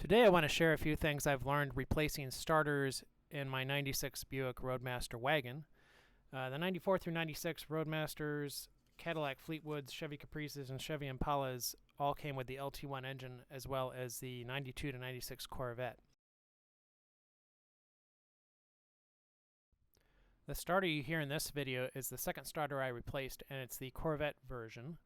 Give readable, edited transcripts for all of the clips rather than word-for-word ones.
Today I want to share a few things I've learned replacing starters in my 96 Buick Roadmaster wagon. The 94 through 96 Roadmasters, Cadillac Fleetwoods, Chevy Caprices, and Chevy Impalas all came with the LT1 engine, as well as the 92 to 96 Corvette. The starter you hear in this video is the second starter I replaced, and it's the Corvette version.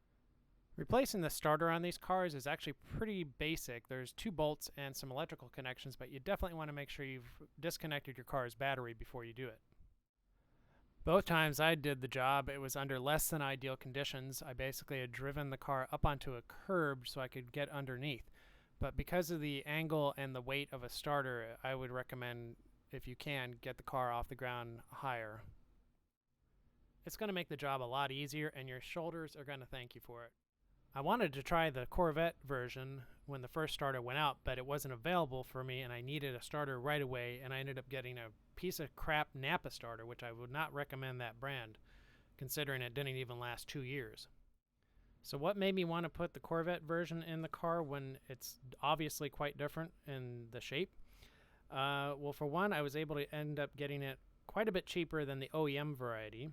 Replacing the starter on these cars is actually pretty basic. There's 2 bolts and some electrical connections, but you definitely want to make sure you've disconnected your car's battery before you do it. Both times I did the job, it was under less than ideal conditions. I basically had driven the car up onto a curb so I could get underneath. But because of the angle and the weight of a starter, I would recommend, if you can, get the car off the ground higher. It's going to make the job a lot easier, and your shoulders are going to thank you for it. I wanted to try the Corvette version when the first starter went out, but it wasn't available for me, and I needed a starter right away, and I ended up getting a piece of crap Napa starter, which I would not recommend that brand, considering it didn't even last 2 years. So what made me want to put the Corvette version in the car when it's obviously quite different in the shape? Well, for one, I was able to end up getting it quite a bit cheaper than the OEM variety.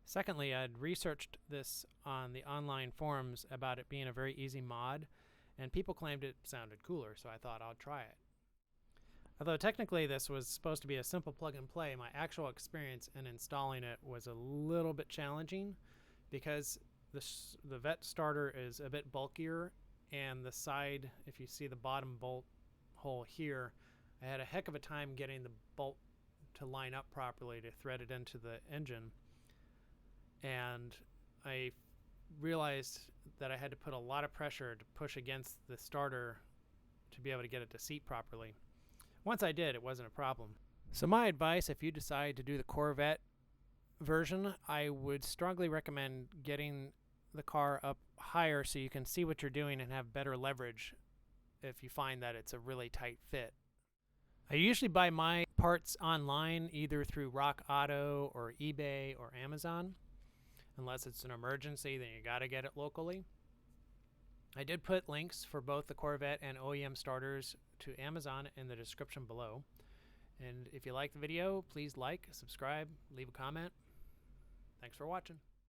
Secondly, I'd researched this on the online forums about it being a very easy mod, and people claimed it sounded cooler, so I thought I'd try it. Although technically this was supposed to be a simple plug and play, my actual experience in installing it was a little bit challenging because the Vette starter is a bit bulkier, and the side, if you see the bottom bolt hole here, I had a heck of a time getting the bolt to line up properly to thread it into the engine. And I realized that I had to put a lot of pressure to push against the starter to be able to get it to seat properly. Once I did, it wasn't a problem. So my advice, if you decide to do the Corvette version, I would strongly recommend getting the car up higher so you can see what you're doing and have better leverage if you find that it's a really tight fit. I usually buy my parts online, either through Rock Auto or eBay or Amazon. Unless it's an emergency, then you gotta get it locally. I did put links for both the Corvette and OEM starters to Amazon in the description below. And if you like the video, please like, subscribe, leave a comment. Thanks for watching.